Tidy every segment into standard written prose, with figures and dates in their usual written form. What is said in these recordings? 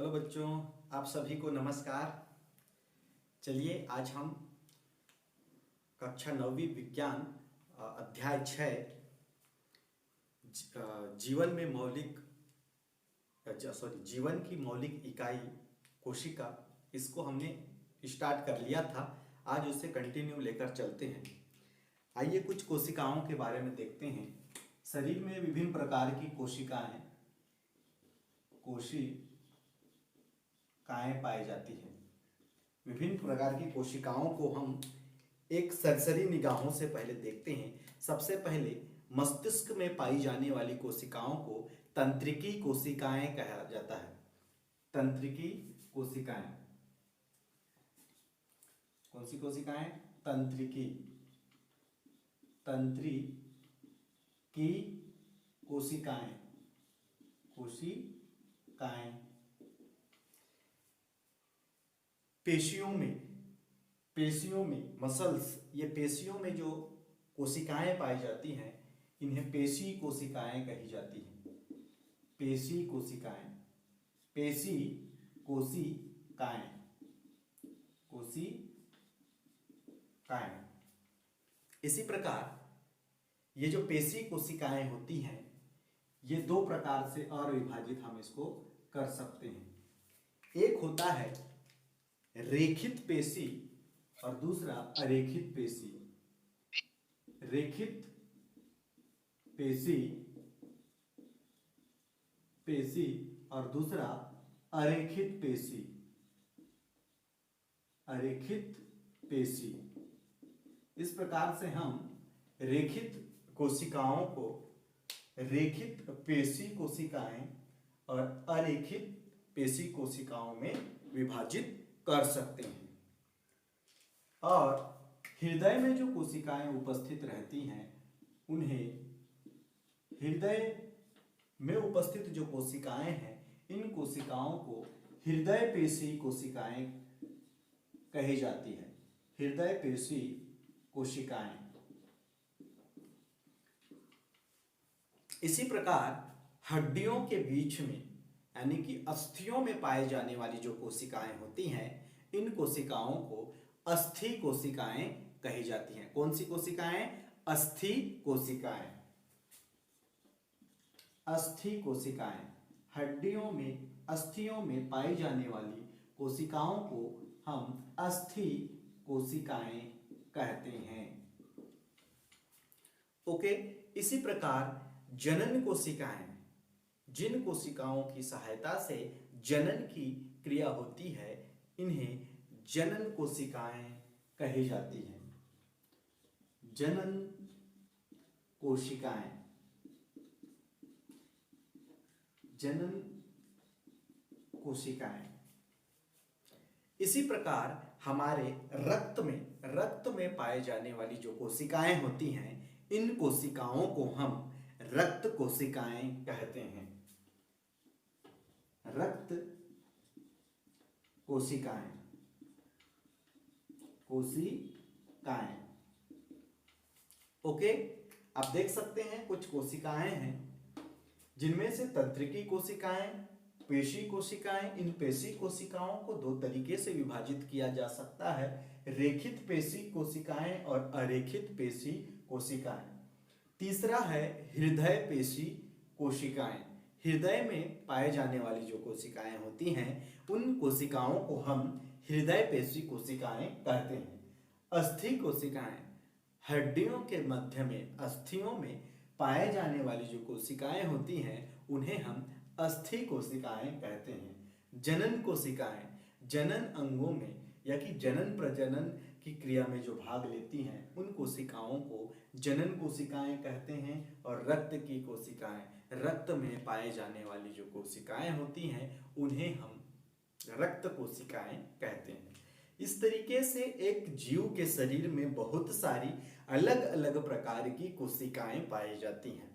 Hello बच्चों, आप सभी को नमस्कार। चलिए आज हम कक्षा 9वीं विज्ञान अध्याय 6 जीवन में जीवन की मौलिक इकाई कोशिका, इसको हमने स्टार्ट कर लिया था। आज उसे कंटिन्यू लेकर चलते हैं। आइए कुछ कोशिकाओं के बारे में देखते हैं। शरीर में विभिन्न प्रकार की कोशिकाएं पाई जाती है। विभिन्न प्रकार की कोशिकाओं को हम एक सरसरी निगाहों से पहले देखते हैं। सबसे पहले मस्तिष्क में पाई जाने वाली कोशिकाओं को तंत्रिकी कोशिकाएं कहा जाता है। तंत्रिकी कोशिकाएं कौन सी कोशिकाएं? तंत्रिकी कोशिकाएं पेशियों में मसल्स, ये पेशियों में जो कोशिकाएं पाई जाती हैं इन्हें पेशी कोशिकाएं कही जाती हैं। पेशी कोशिकाएं। इसी प्रकार ये जो पेशी कोशिकाएं होती हैं, ये दो प्रकार से और विभाजित हम इसको कर सकते हैं। एक होता है रेखित पेशी और दूसरा अरेखित पेशी। रेखित पेशी और दूसरा अरेखित पेशी। इस प्रकार से हम रेखित कोशिकाओं को रेखित पेशी कोशिकाएं और अरेखित पेशी कोशिकाओं में विभाजित कर सकते हैं। और हृदय में जो कोशिकाएं उपस्थित रहती हैं, उन्हें हृदय में उपस्थित जो कोशिकाएं हैं, इन कोशिकाओं को हृदय पेशी कोशिकाएं कही जाती है। हृदय पेशी कोशिकाएं। इसी प्रकार हड्डियों के बीच में यानी कि अस्थियों में पाए जाने वाली जो कोशिकाएं होती हैं, इन कोशिकाओं को अस्थि कोशिकाएं कही जाती हैं। कौन सी कोशिकाएं? अस्थि कोशिकाएं। हड्डियों में अस्थियों में पाई जाने वाली कोशिकाओं को हम अस्थि कोशिकाएं कहते हैं। ओके। इसी प्रकार जनन कोशिकाएं, जिन कोशिकाओं की सहायता से जनन की क्रिया होती है, इन्हें जनन कोशिकाएं कही जाती हैं। जनन कोशिकाएं। इसी प्रकार हमारे रक्त में पाए जाने वाली जो कोशिकाएं होती हैं, इन कोशिकाओं को हम रक्त कोशिकाएं कहते हैं। रक्त कोशिकाएं। ओके। आप देख सकते हैं कुछ कोशिकाएं हैं जिनमें से तंत्रिकी कोशिकाएं, पेशी कोशिकाएं। इन पेशी कोशिकाओं को दो तरीके से विभाजित किया जा सकता है, रेखित पेशी कोशिकाएं और अरेखित पेशी कोशिकाएं। तीसरा है हृदय पेशी कोशिकाएं। हृदय में पाए जाने वाली जो कोशिकाएं होती हैं, उन कोशिकाओं को हम हृदय पेशी कोशिकाएं कहते हैं। अस्थि कोशिकाएं, हड्डियों के मध्य में अस्थियों में पाए जाने वाली जो कोशिकाएं होती हैं, उन्हें हम अस्थि कोशिकाएं कहते हैं। जनन कोशिकाएं, जनन अंगों में या कि जनन प्रजनन की क्रिया में जो भाग लेती हैं, उन कोशिकाओं को जनन कोशिकाएं कहते हैं। और रक्त की कोशिकाएं, रक्त में पाए जाने वाली जो कोशिकाएं होती हैं, उन्हें हम रक्त कोशिकाएं कहते हैं। इस तरीके से एक जीव के शरीर में बहुत सारी अलग अलग प्रकार की कोशिकाएं पाई जाती हैं।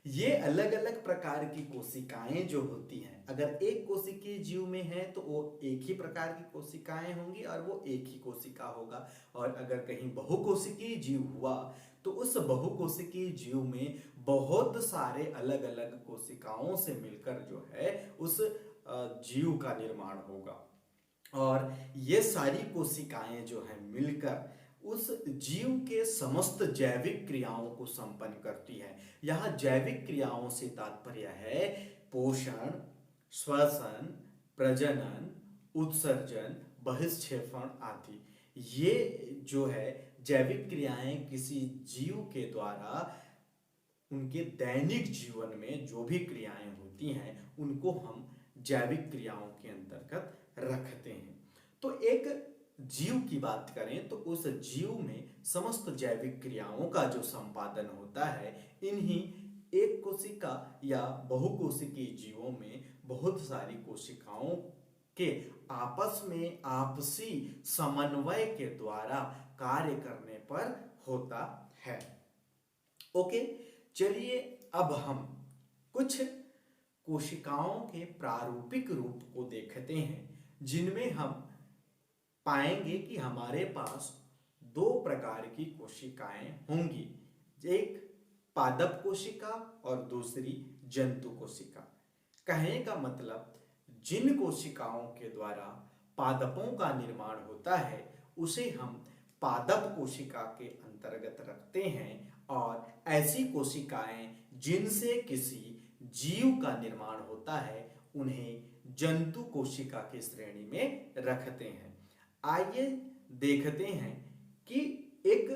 ये अलग अलग प्रकार की कोशिकाएं जो होती हैं, अगर एक कोशिकीय जीव में है तो वो एक ही प्रकार की कोशिकाएं होंगी और वो एक ही कोशिका होगा। और अगर कहीं बहुकोशिकीय जीव हुआ तो उस बहुकोशिकीय जीव में बहुत सारे अलग अलग कोशिकाओं से मिलकर जो है उस जीव का निर्माण होगा। और ये सारी कोशिकाएं जो है मिलकर उस जीव के समस्त जैविक क्रियाओं को संपन्न करती है। यहाँ जैविक क्रियाओं से तात्पर्य है पोषण, श्वसन, प्रजनन, उत्सर्जन, बहिक्षेपण आदि। ये जो है जैविक क्रियाएं किसी जीव के द्वारा उनके दैनिक जीवन में जो भी क्रियाएं होती हैं उनको हम जैविक क्रियाओं के अंतर्गत रखते हैं। तो एक जीव की बात करें तो उस जीव में समस्त जैविक क्रियाओं का जो संपादन होता है इन्हीं एक कोशिका या बहुकोशिकीय जीवों में बहुत सारी कोशिकाओं के आपस में आपसी समन्वय के द्वारा कार्य करने पर होता है। ओके, चलिए अब हम कुछ कोशिकाओं के प्रारूपिक रूप को देखते हैं जिनमें हम पाएंगे कि हमारे पास दो प्रकार की कोशिकाएं होंगी, एक पादप कोशिका और दूसरी जंतु कोशिका। कहने का मतलब जिन कोशिकाओं के द्वारा पादपों का निर्माण होता है उसे हम पादप कोशिका के अंतर्गत रखते हैं और ऐसी कोशिकाएं जिनसे किसी जीव का निर्माण होता है उन्हें जंतु कोशिका की श्रेणी में रखते हैं। आइए देखते हैं कि एक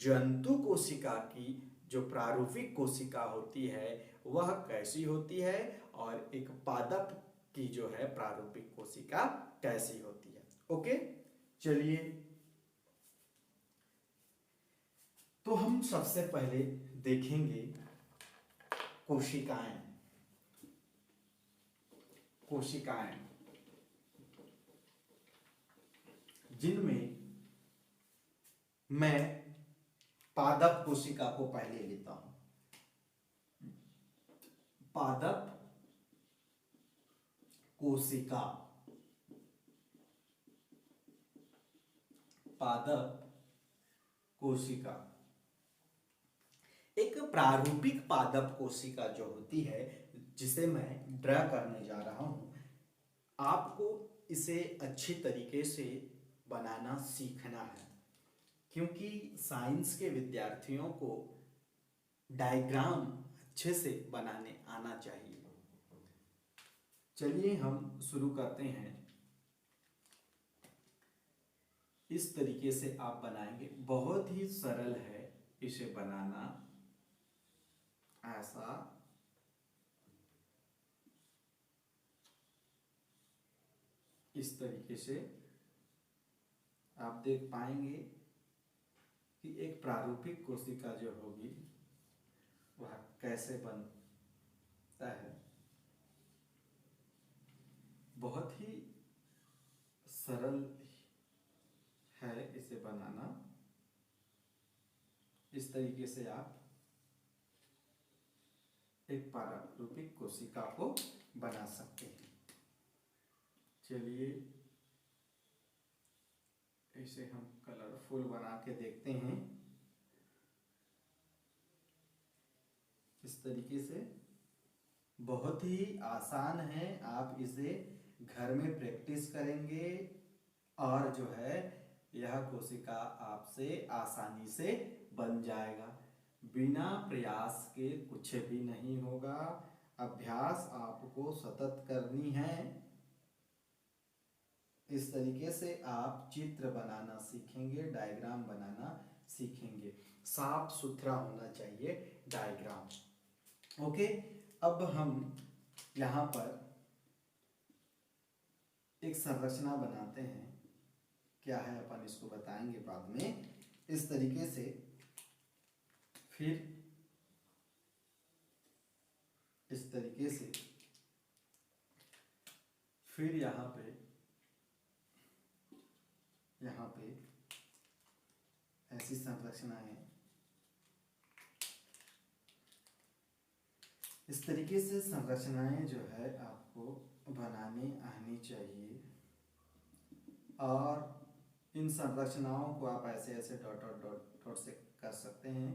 जंतु कोशिका की जो प्रारूपिक कोशिका होती है वह कैसी होती है और एक पादप की जो है प्रारूपिक कोशिका कैसी होती है। ओके, चलिए तो हम सबसे पहले देखेंगे कोशिकाएं जिनमें मैं पादप कोशिका को पहले लेता हूं। पादप कोशिका एक प्रारूपिक पादप कोशिका जो होती है जिसे मैं ड्रा करने जा रहा हूं, आपको इसे अच्छी तरीके से बनाना सीखना है क्योंकि साइंस के विद्यार्थियों को डायग्राम अच्छे से बनाने आना चाहिए। चलिए हम शुरू करते हैं। इस तरीके से आप बनाएंगे, बहुत ही सरल है इसे बनाना। ऐसा इस तरीके से आप देख पाएंगे कि एक प्रारूपिक कोशिका जो होगी वह कैसे बनता है। बहुत ही सरल है इसे बनाना। इस तरीके से आप एक प्रारूपिक कोशिका को बना सकते हैं। चलिए इसे हम कलरफुल बना के देखते हैं। इस तरीके से बहुत ही आसान है, आप इसे घर में प्रैक्टिस करेंगे और जो है यह कोशिका आपसे आसानी से बन जाएगा। बिना प्रयास के कुछ भी नहीं होगा। अभ्यास आपको सतत करनी है। इस तरीके से आप चित्र बनाना सीखेंगे, डायग्राम बनाना सीखेंगे। साफ सुथरा होना चाहिए डायग्राम। ओके, अब हम यहाँ पर एक संरचना बनाते हैं। क्या है अपन इसको बताएंगे बाद में। इस तरीके से फिर इस तरीके से फिर यहाँ पे ऐसी संरचनाएं इस तरीके से संरचनाएं जो है आपको बनाने आनी चाहिए। और इन संरचनाओं को आप ऐसे ऐसे डॉट डॉट डॉट डॉट से कर सकते हैं।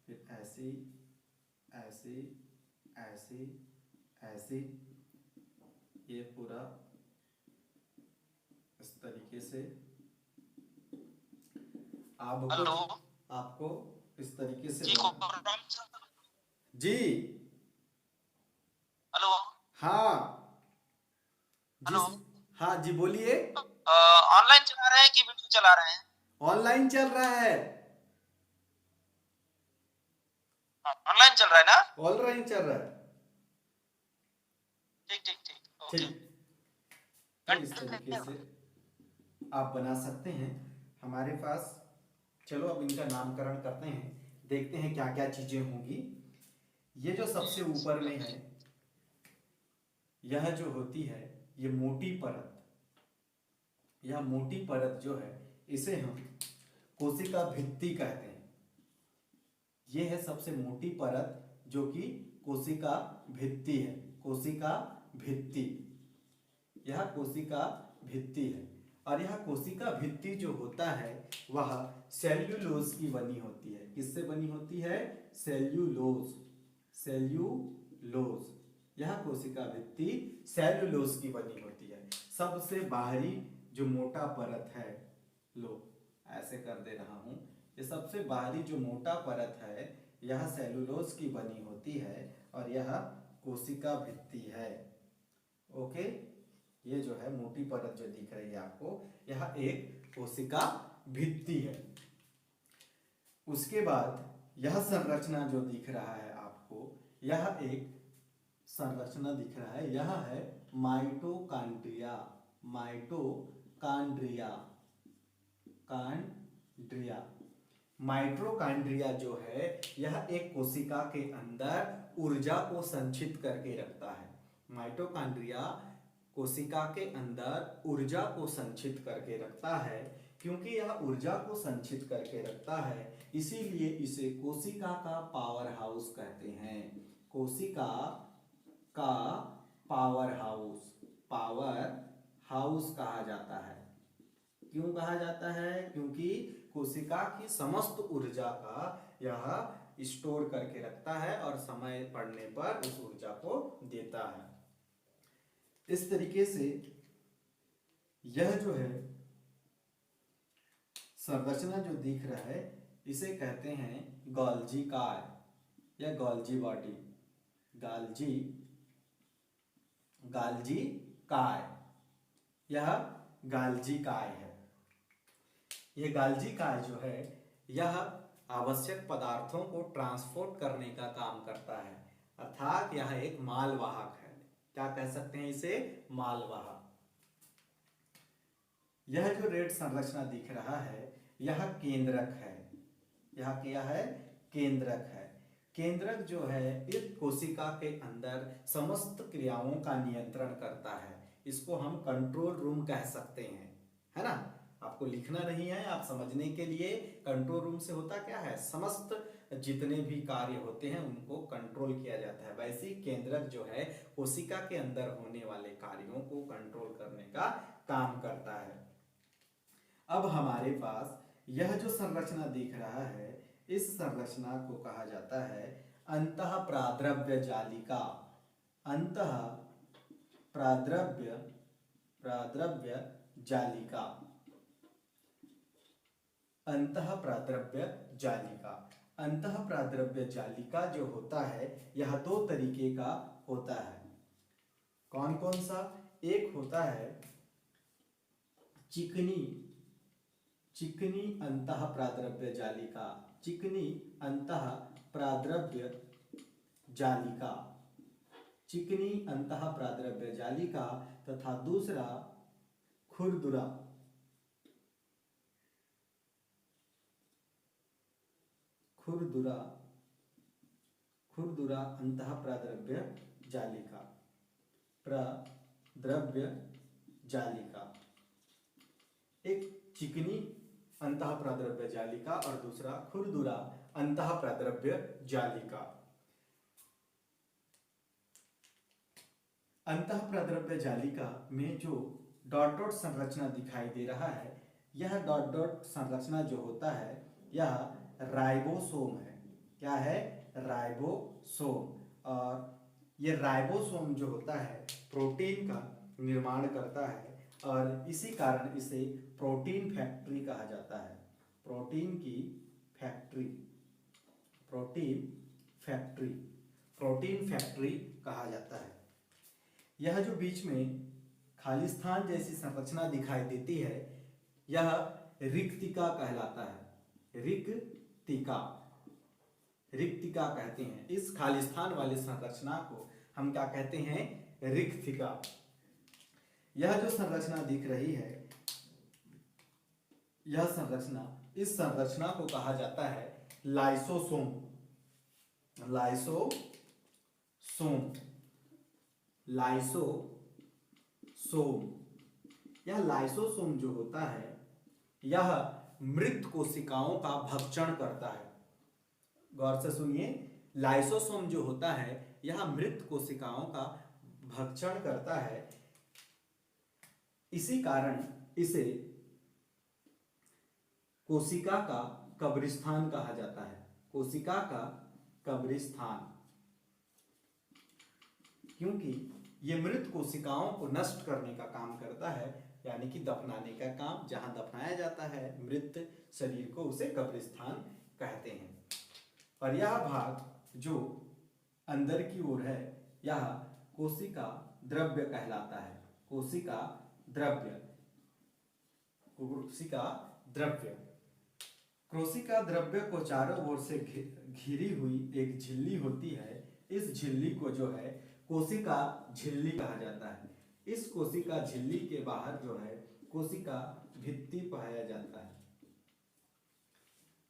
फिर ऐसी ऐसी ऐसी ऐसी ये पूरा इस तरीके से हेलो आपको इस तरीके से जी, जी हेलो हाँ जी हेलो हाँ जी बोलिए। ऑनलाइन चला रहे हैं कि वीडियो चला रहे हैं? ऑनलाइन चल रहा है। ऑनलाइन चल रहा है ना? ऑनलाइन चल रहा है। ठीक ठीक ठीक, ओके। ठीक। तो इस तरीके से आप बना सकते हैं हमारे पास। चलो अब इनका नामकरण करते हैं, देखते हैं क्या क्या चीजें होंगी। ये जो सबसे ऊपर में है, यह जो होती है ये मोटी परत, यह मोटी परत जो है इसे हम कोशिका भित्ति कहते हैं। ये है सबसे मोटी परत जो कि कोशिका भित्ति है, कोशिका भित्ति, यह कोशिका भित्ति है। और यह कोशिका भित्ति जो होता है वह सेल्यूलोज की बनी होती है। किससे बनी होती है? Cellulose, cellulose. यह कोशिका भित्ति सेल्यूलोज की बनी होती है। सबसे बाहरी जो मोटा परत है, लो ऐसे कर दे रहा हूं, ये सबसे बाहरी जो मोटा परत है यह सेल्यूलोज की बनी होती है और यह कोशिका भित्ति है। ओके, ये जो है मोटी परत जो दिख रही है आपको, यह एक कोशिका भित्ति है। उसके बाद यह संरचना जो दिख रहा है आपको, यह एक संरचना दिख रहा है, यह है माइटोकांड्रिया, माइटोकांड्रिया, कांड्रिया। माइटोकांड्रिया जो है यह एक कोशिका के अंदर ऊर्जा को संचित करके रखता है। माइटोकांड्रिया कोशिका के अंदर ऊर्जा को संचित करके रखता है। क्योंकि यह ऊर्जा को संचित करके रखता है इसीलिए इसे कोशिका का पावर हाउस कहते हैं। कोशिका का पावर हाउस, पावर हाउस कहा जाता है। क्यों कहा जाता है? क्योंकि कोशिका की समस्त ऊर्जा का यह स्टोर करके रखता है और समय पड़ने पर उस ऊर्जा को देता है। इस तरीके से यह जो है संरचना जो दिख रहा है इसे कहते हैं गोल्जी काय या गोल्जी बॉडी, गाल्जी, गाल्जी काय, यह गाल्जी काय है। यह गाल्जी काय जो है यह आवश्यक पदार्थों को ट्रांसपोर्ट करने का काम करता है, अर्थात यह एक मालवाहक है। क्या कह सकते हैं इसे? मालवाहक। यह जो रेड संरचना दिख रहा है यह केंद्रक है। यह क्या है? केंद्रक है। केंद्रक जो है इस कोशिका के अंदर समस्त क्रियाओं का नियंत्रण करता है। इसको हम कंट्रोल रूम कह सकते हैं, है ना? आपको लिखना नहीं है, आप समझने के लिए। कंट्रोल रूम से होता क्या है? समस्त जितने भी कार्य होते हैं उनको कंट्रोल किया जाता है। वैसे ही केंद्रक जो है कोशिका के अंदर होने वाले कार्यों को कंट्रोल करने का काम करता है। अब हमारे पास यह जो संरचना दिख रहा है इस संरचना को कहा जाता है अंतः प्राद्रव्य जालिका। अंतः प्राद्रव्य, प्राद्रव्य जालिका, अंतः प्राद्रव्य जालिका। अंतः प्राद्रव्य जालिका जो होता है यह दो तरीके का होता है। कौन कौन सा? एक होता है चिकनी, चिकनी अंतः प्राद्रव्य जालिका, चिकनी अंतः प्राद्रव्य जालिका, चिकनी अंतः प्राद्रव्य जालिका। तथा दूसरा खुरदुरा, खुरदुरा, खुरदुरा अंतः प्राद्रव्य जालिका, प्राद्रव्य जालिका। एक चिकनी अंतः प्राद्रव्य जालिका और दूसरा खुरदुरा अंतः प्राद्रव्य जालिका। अंतः प्राद्रव्य जालिका में जो डॉट डॉट संरचना दिखाई दे रहा है यह डॉट डॉट संरचना जो होता है यह राइबोसोम है। क्या है? राइबोसोम। और ये राइबोसोम जो होता है प्रोटीन का निर्माण करता है और इसी कारण इसे प्रोटीन फैक्ट्री कहा जाता है। प्रोटीन की factory, protein factory, protein factory कहा जाता है। यह जो बीच में खालिस्तान जैसी संरचना दिखाई देती है यह रिक्तिका कहलाता है। रिक्तिका, रिक्तिका कहते हैं। इस खालिस्तान वाली संरचना को हम क्या कहते हैं? रिक्तिका। यह जो संरचना दिख रही है यह संरचना, इस संरचना को कहा जाता है लाइसोसोम। Lysosome, lysosome. यह लाइसोसोम जो होता है यह मृत कोशिकाओं का भक्षण करता है। गौर से सुनिए, लाइसोसोम जो होता है यह मृत कोशिकाओं का भक्षण करता है। इसी कारण इसे कोशिका का कब्रिस्तान कहा जाता है। कोशिका का कब्रिस्तान, क्योंकि ये मृत कोशिकाओं को नष्ट करने का काम करता है, यानी कि दफनाने का काम। जहां दफनाया जाता है मृत शरीर को उसे कब्रिस्तान कहते हैं। और यह भाग जो अंदर की ओर है यह कोशिका द्रव्य कहलाता है। कोशिका द्रव्य, कोशिका द्रव्य। कोशिका द्रव्य को चारों ओर से घिरी हुई एक झिल्ली होती है। इस झिल्ली को जो है कोशिका झिल्ली कहा जाता है। इस कोशिका झिल्ली के बाहर जो है कोशिका भित्ति पाया जाता है।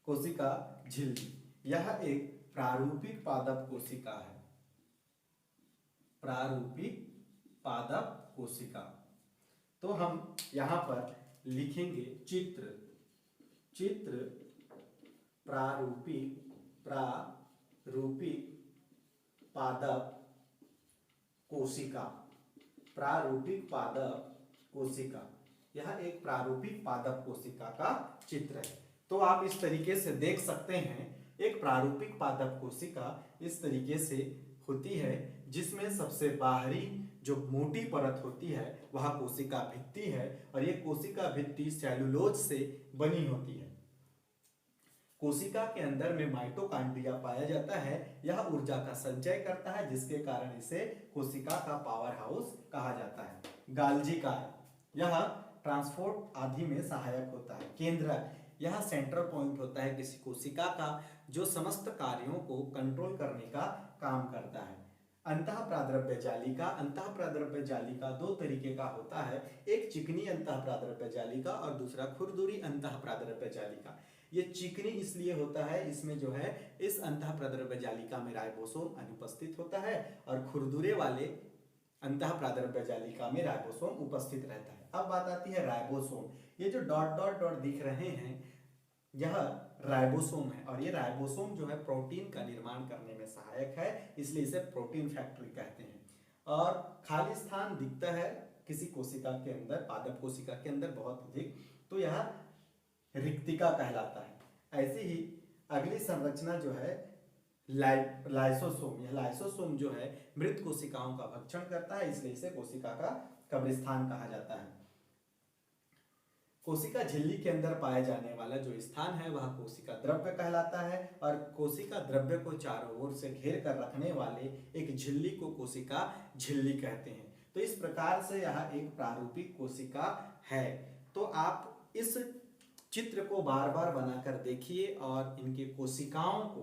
कोशिका झिल्ली, यह एक प्रारूपिक पादप कोशिका है। प्रारूपिक पादप कोशिका। तो हम यहां पर लिखेंगे चित्र, चित्र प्रारूपिक, प्रारूपिक पादप कोशिका। प्रारूपिक पादप कोशिका, यह एक प्रारूपिक पादप कोशिका का चित्र है। तो आप इस तरीके से देख सकते हैं एक प्रारूपिक पादप कोशिका इस तरीके से होती है, जिसमें सबसे बाहरी जो मोटी परत होती है वह कोशिका भित्ति है और ये कोशिका भित्ति सेलुलोज से बनी होती है। कोशिका के अंदर में माइटोकॉन्ड्रिया पाया जाता है। यह ऊर्जा का संचय करता है, जिसके कारण इसे कोशिका का पावर हाउस कहा जाता है। गाल्जी काय, यह ट्रांसपोर्ट आदि में सहायक होता है। केंद्रक, यह सेंट्रल पॉइंट होता है किसी कोशिका का जो समस्त कार्यों को कंट्रोल करने का काम करता है। अंतः प्राद्रव्य जालिका, अंतः प्राद्रव्य जालिका दो तरीके का होता है, एक चिकनी अंतः प्राद्रव्य जालिका और दूसरा खुरदुरी अंतः प्राद्रव्य जालिका। ये चिकनी इसलिए होता है, इसमें जो है इस अंतः प्राद्रव्य जालिका में राइबोसोम अनुपस्थित होता है और खुरदुरे वाले अंतः प्राद्रव्य जालिका में राइबोसोम उपस्थित रहता है। अब बात आती है राइबोसोम। ये जो डॉट डॉट डॉट दिख रहे हैं यह राइबोसोम है और ये राइबोसोम जो है प्रोटीन का निर्माण करने में सहायक है, इसलिए इसे प्रोटीन फैक्ट्री कहते हैं। और खाली स्थान दिखता है किसी कोशिका के अंदर, पादप कोशिका के अंदर बहुत अधिक, तो यह रिक्तिका कहलाता है। ऐसे ही अगली संरचना जो है लाइसोसोम। यह लाइसोसोम जो है मृत कोशिकाओं का भक्षण करता है, इसलिए इसे कोशिका का कब्रिस्तान कहा जाता है। कोशिका झिल्ली के अंदर पाए जाने वाला जो स्थान है वह कोशिका द्रव्य कहलाता है और कोशिका द्रव्य को चारों ओर से घेर कर रखने वाले एक झिल्ली को कोशिका झिल्ली कहते हैं। तो इस प्रकार से यह एक प्रारूपिक कोशिका है। तो आप इस चित्र को बार बार बनाकर देखिए और इनके कोशिकाओं को,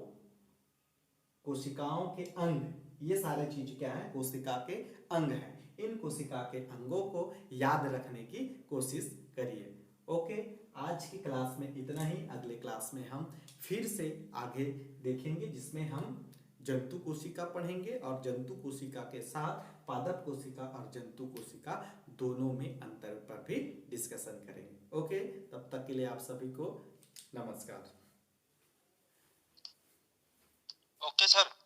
कोशिकाओं के अंग, ये सारे चीज क्या है? कोशिका के अंग हैं। इन कोशिका के अंगों को याद रखने की कोशिश करिए। ओके, आज की क्लास में इतना ही। अगले क्लास में हम फिर से आगे देखेंगे, जिसमें हम जंतु कोशिका पढ़ेंगे और जंतु कोशिका के साथ पादप कोशिका और जंतु कोशिका दोनों में अंतर पर भी डिस्कशन करेंगे। ओके, तब तक के लिए आप सभी को नमस्कार। Okay sir.